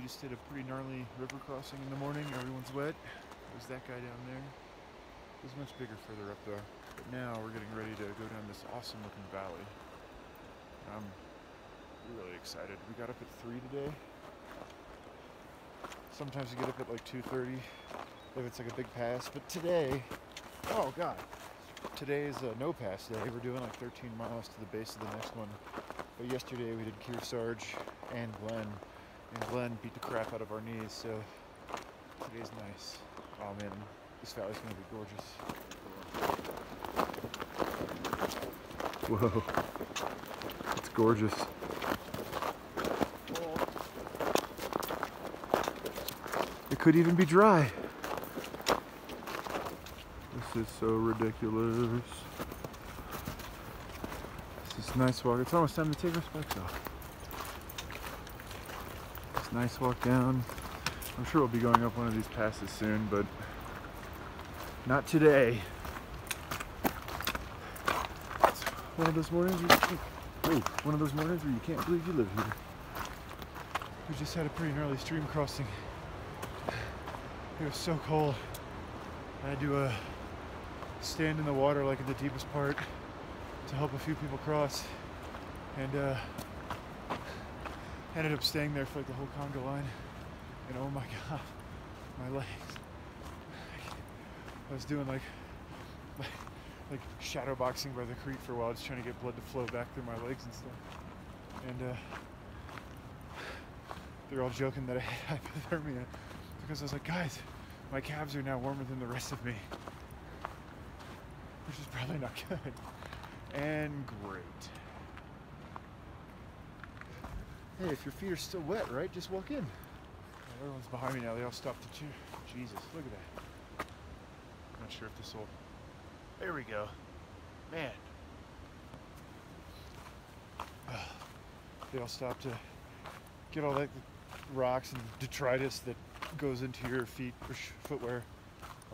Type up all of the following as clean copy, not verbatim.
We just did a pretty gnarly river crossing in the morning. Everyone's wet. There's that guy down there. It was much bigger further up though. But now we're getting ready to go down this awesome looking valley. I'm really excited. We got up at 3 today. Sometimes we get up at like 2:30 if it's like a big pass. But today, oh God, today is a no pass day. We're doing like 13 miles to the base of the next one. But yesterday we did Kersearge and Glen. And Glen beat the crap out of our knees, so today's nice. Oh man, this valley's gonna be gorgeous. Whoa, it's gorgeous. It could even be dry. This is so ridiculous. This is a nice walk. It's almost time to take our spikes off. Nice walk down. I'm sure we'll be going up one of these passes soon, but not today. It's one of those mornings where you can't believe you live here. We just had a pretty gnarly stream crossing. It was so cold. I had to stand in the water like at the deepest part to help a few people cross, and ended up staying there for like the whole conga line, and oh my God, my legs. I was doing like shadow boxing by the creek for a while, just trying to get blood to flow back through my legs and stuff. And they're all joking that I had hypothermia because I was like, guys, my calves are now warmer than the rest of me, which is probably not good. And great. Hey, if your feet are still wet, right? Just walk in. Everyone's behind me now. They all stopped to cheer. Jesus, look at that. I'm not sure if this will... There we go. Man. They all stopped to get all that rocks and detritus that goes into your feet or footwear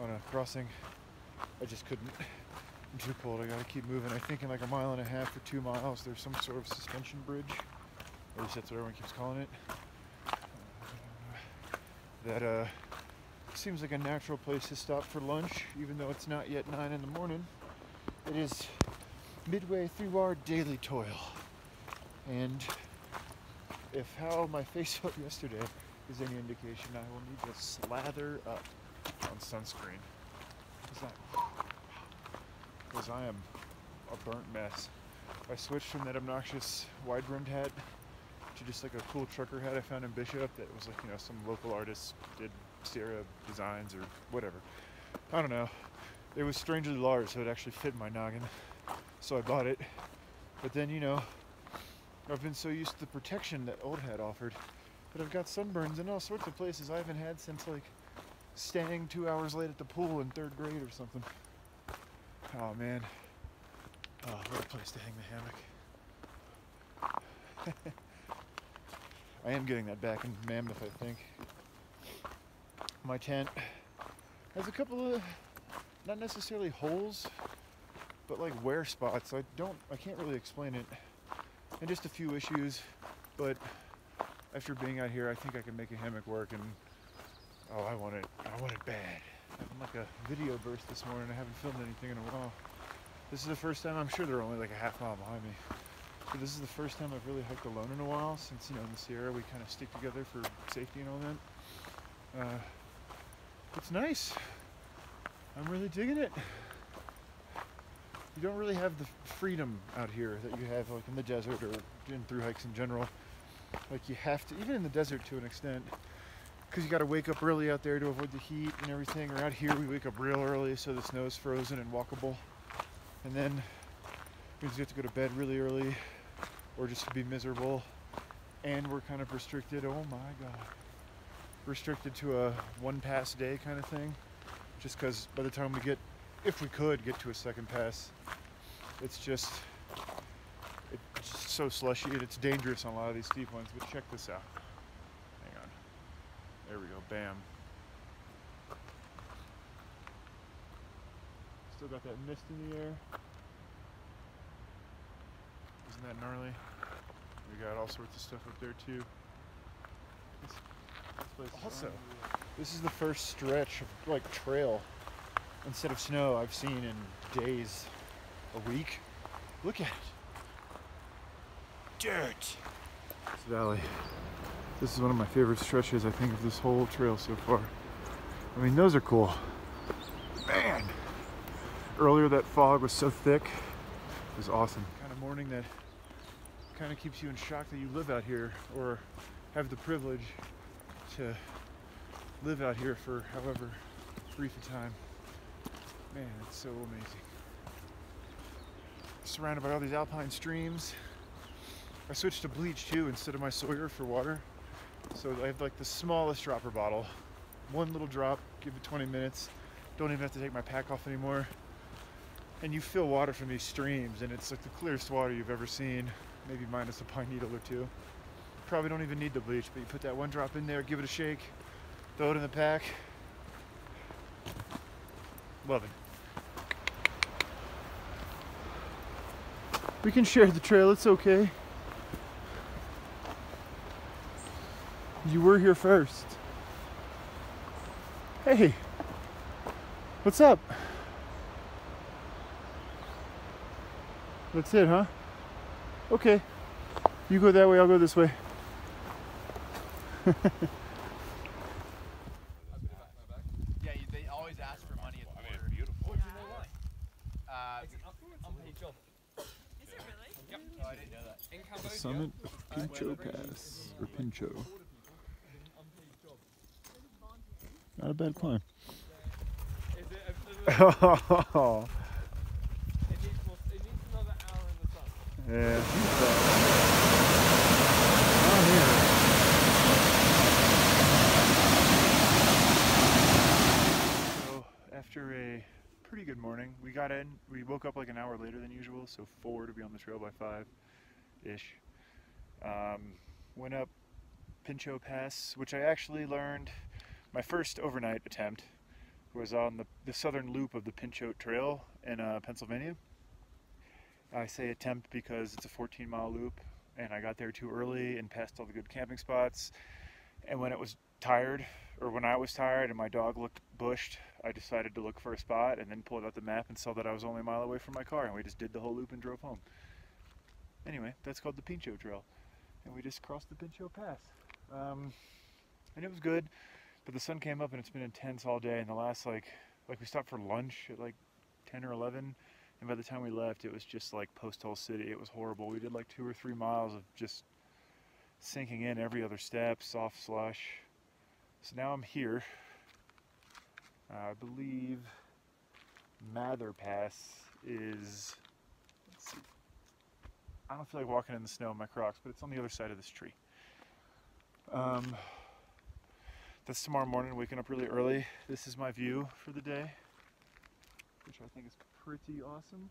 on a crossing. I just couldn't. I'm too cold. I gotta keep moving. I think in like 1.5 miles or 2 miles, there's some sort of suspension bridge. At least that's what everyone keeps calling it. That seems like a natural place to stop for lunch, even though it's not yet 9 in the morning. It is midway through our daily toil. And if how my face felt yesterday is any indication, I will need to slather up on sunscreen. Because I am a burnt mess. I switched from that obnoxious wide-brimmed hat to just like a cool trucker hat I found in Bishop that was like, you know, some local artist did Sierra designs or whatever. I don't know. It was strangely large, so it actually fit my noggin. So I bought it. But then, you know, I've been so used to the protection that old hat offered that I've got sunburns in all sorts of places I haven't had since like staying 2 hours late at the pool in 3rd grade or something. Oh man. Oh, what a place to hang the hammock. I am getting that back in Mammoth, I think. My tent has a couple of, not necessarily holes, but like wear spots. I can't really explain it. And just a few issues, but after being out here, I think I can make a hammock work, and oh, I want it bad. I'm like a video burst this morning. I haven't filmed anything in a while. This is the first time, I'm sure they're only like a half mile behind me. So this is the first time I've really hiked alone in a while, since, you know, in the Sierra we kind of stick together for safety and all that. It's nice. I'm really digging it. You don't really have the freedom out here that you have like in the desert or in through hikes in general. Like you have to, even in the desert to an extent, because you got to wake up early out there to avoid the heat and everything. Or out here we wake up real early so the snow's frozen and walkable. And then we just have to go to bed really early or just to be miserable. And we're kind of restricted, oh my God, restricted to a 1 pass a day kind of thing. Just because by the time we get, if we could get to a 2nd pass, it's just so slushy and it's dangerous on a lot of these steep ones. But check this out. Hang on. There we go. Bam. Still got that mist in the air. Isn't that gnarly? We got all sorts of stuff up there too. place. Also, this is the first stretch of like trail instead of snow I've seen in days, a week. Look at it. Dirt. This valley. This is one of my favorite stretches, I think, of this whole trail so far. I mean, those are cool. Man! Earlier that fog was so thick. It was awesome. Kind of morning that kind of keeps you in shock that you live out here or have the privilege to live out here for however brief a time. Man, it's so amazing. Surrounded by all these alpine streams. I switched to bleach too instead of my Sawyer for water. So I have like the smallest dropper bottle. One little drop, give it 20 minutes. Don't even have to take my pack off anymore. And you fill water from these streams and it's like the clearest water you've ever seen. Maybe minus a pine needle or two. Probably don't even need the bleach, but you put that one drop in there, give it a shake, throw it in the pack. Love it. We can share the trail, it's okay. You were here first. Hey, what's up? That's it, huh? Okay. You go that way, I'll go this way. Yeah, they always ask for money at the border. I mean, beautiful. Oh, do you know why? Is it Pinchot? Is it really? Yep. Oh, I didn't know that. In Cambodia. The summit of Pinchot Pass, or Pinchot. Not a bad climb. Is it Oh, it needs another hour in the sun. yeah. So after a pretty good morning, we got in. We woke up like an hour later than usual, so 4 to be on the trail by 5-ish. Went up Pinchot Pass, which I actually learned my first overnight attempt was on the southern loop of the Pinchot Drill in Pennsylvania. I say attempt because it's a 14-mile loop and I got there too early and passed all the good camping spots, and when it was tired, or when I was tired and my dog looked bushed, I decided to look for a spot and then pulled out the map and saw that I was only a mile away from my car, and we just did the whole loop and drove home. Anyway, that's called the Pinchot Drill, and we just crossed the Pinchot Pass. And it was good, but the sun came up and it's been intense all day, and the last like we stopped for lunch at like 10 or 11, and by the time we left it was just like Post Hole City. It was horrible. We did like 2 or 3 miles of just sinking in every other step, soft slush. So now I'm here. I believe Mather Pass is, let's see, I don't feel like walking in the snow in my Crocs, but it's on the other side of this tree. That's tomorrow morning, waking up really early. This is my view for the day, which I think is pretty awesome.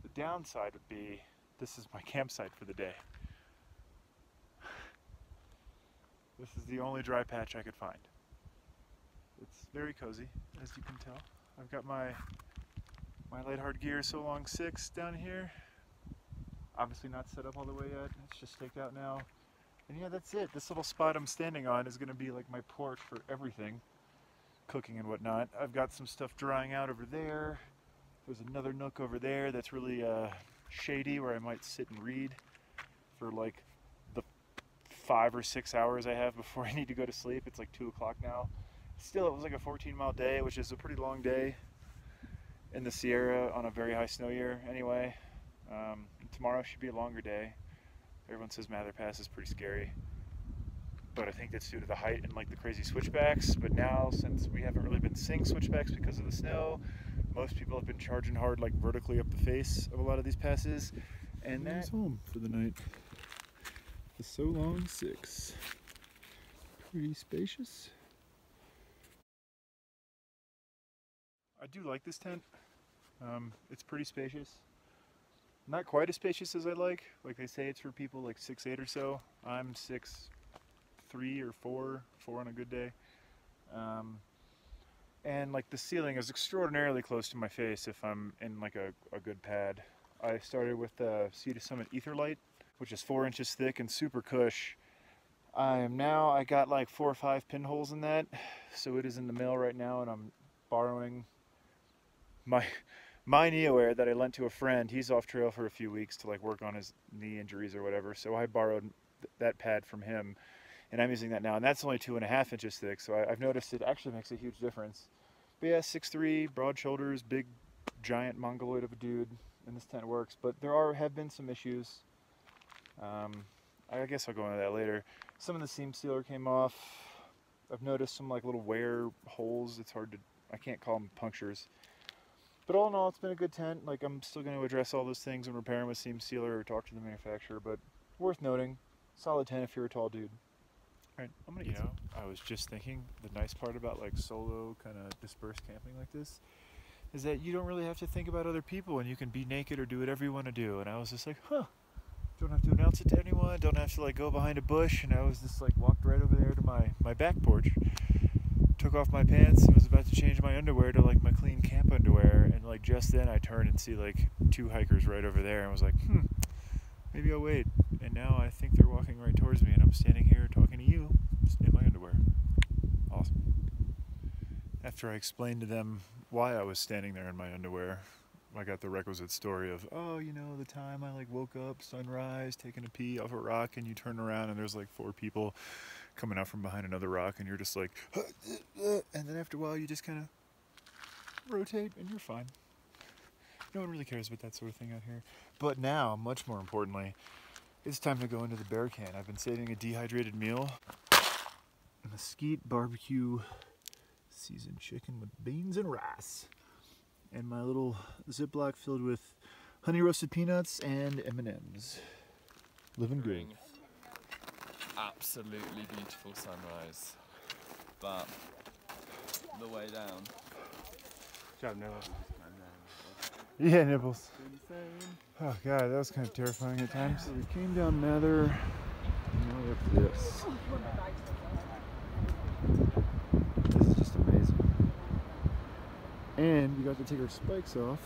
The downside would be, this is my campsite for the day. This is the only dry patch I could find. It's very cozy, as you can tell. I've got my light hard gear So Long 6 down here. Obviously not set up all the way yet. It's just staked out now. And yeah, that's it. This little spot I'm standing on is going to be like my porch for everything, cooking and whatnot. I've got some stuff drying out over there. There's another nook over there that's really shady, where I might sit and read for like the 5 or 6 hours I have before I need to go to sleep. It's like 2 o'clock now. Still, it was like a 14-mile day, which is a pretty long day in the Sierra on a very high snow year anyway. Tomorrow should be a longer day. Everyone says Mather Pass is pretty scary, but I think that's due to the height and like the crazy switchbacks. But now, since we haven't really been seeing switchbacks because of the snow, most people have been charging hard like vertically up the face of a lot of these passes. And that's home for the night. The So Long 6. Pretty spacious. I do like this tent. It's pretty spacious. Not quite as spacious as I like. Like they say, it's for people like 6'8" or so. I'm 6'3" or 4 on a good day. And like the ceiling is extraordinarily close to my face if I'm in like a good pad. I started with the Sea to Summit Etherlight, which is 4 inches thick and super cush. I got like 4 or 5 pinholes in that, so it is in the mail right now, and I'm borrowing my knee wear that I lent to a friend. He's off trail for a few weeks to like work on his knee injuries or whatever, so I borrowed that pad from him, and I'm using that now, and that's only 2.5 inches thick, so I've noticed it actually makes a huge difference. But yeah, 6'3", broad shoulders, big giant mongoloid of a dude, and this tent works, but there have been some issues. I guess I'll go into that later. Some of the seam sealer came off. I've noticed some like little wear holes. It's hard to, I can't call them punctures. But all in all, it's been a good tent. Like, I'm still going to address all those things and repair them with seam sealer or talk to the manufacturer, but worth noting, solid tent if you're a tall dude. All right, I'm gonna get some. I was just thinking, the nice part about like solo kind of dispersed camping like this is that you don't really have to think about other people, and you can be naked or do whatever you want to do. And I was just like, huh. Don't have to announce it to anyone, don't have to like go behind a bush, and I was just like walked right over there to my back porch, took off my pants and was about to change my underwear to like my clean camp underwear, and like just then I turned and see like 2 hikers right over there and was like, maybe I'll wait. And now I think they're walking right towards me, and I'm standing here talking to you in my underwear. Awesome. After I explained to them why I was standing there in my underwear, I got the requisite story of, oh, you know, the time I like woke up, sunrise, taking a pee off a rock, and you turn around and there's like 4 people coming out from behind another rock, and you're just like, and then after a while you just kind of rotate and you're fine. No one really cares about that sort of thing out here. But now, much more importantly, it's time to go into the bear can. I've been saving a dehydrated meal. Mesquite barbecue seasoned chicken with beans and rice. And my little Ziploc filled with honey roasted peanuts and M&M's. Living good. Absolutely beautiful sunrise, but the way down. Good job, Noah. Yeah, nipples. Oh god, that was kind of terrifying at times. So we came down Mather, and now we have this. This is just amazing. And we got to take our spikes off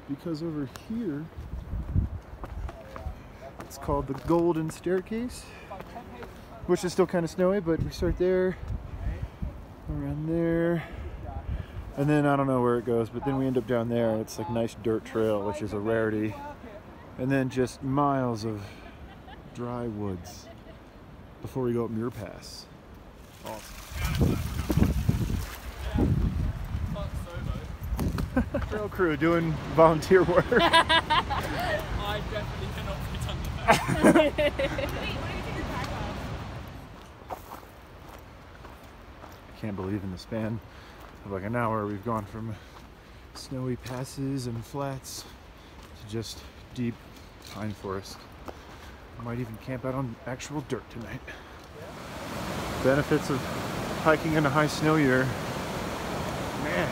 because over here, it's called the Golden Staircase, which is still kind of snowy, but we start there, around there, and then I don't know where it goes, but then we end up down there, and it's like nice dirt trail, which is a rarity, and then just miles of dry woods before we go up Muir Pass. Awesome. Trail crew doing volunteer work. I definitely cannot fit under that. Wait, what do you take your pack off? I can't believe in the span of like an hour we've gone from snowy passes and flats to just deep pine forest. I might even camp out on actual dirt tonight. Benefits of hiking in a high snow year. Man.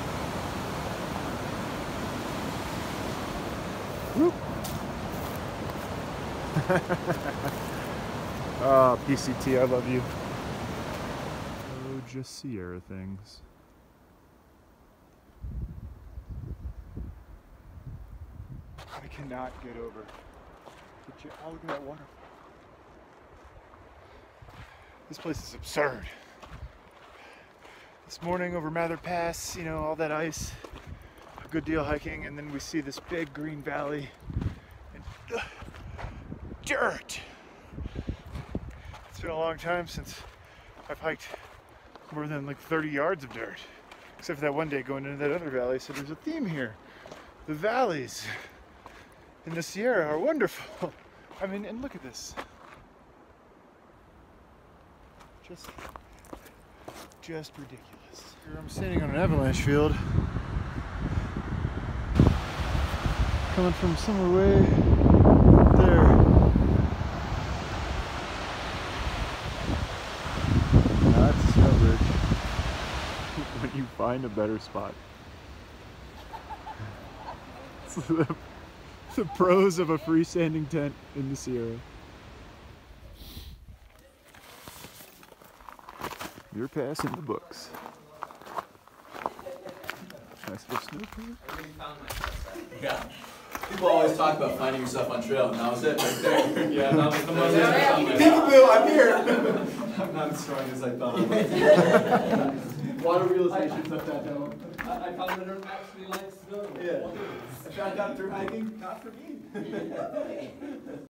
Whoop. Oh, PCT, I love you. Oh, just Sierra things. I cannot get over. Oh, look at that water. This place is absurd. This morning over Mather Pass, you know, all that ice, a good deal hiking, and then we see this big green valley and dirt. It's been a long time since I've hiked more than like 30 yards of dirt, except for that one day going into that other valley. So there's a theme here. The valleys in the Sierra are wonderful. I mean, and look at this. Just ridiculous. Here I'm standing on an avalanche field, coming from somewhere way there. Now that's a snow bridge. When you find a better spot. It's the pros of a freestanding tent in the Sierra. Muir Pass in the books. Nice little snow here. Yeah. People always talk about finding yourself on trail, and that was it right there. Yeah, that was the most. Peekaboo, I'm here. I'm not as strong as I thought I was. Water realizations of that down. I found that it actually likes snow. Yeah. I found out through hiking, not for me.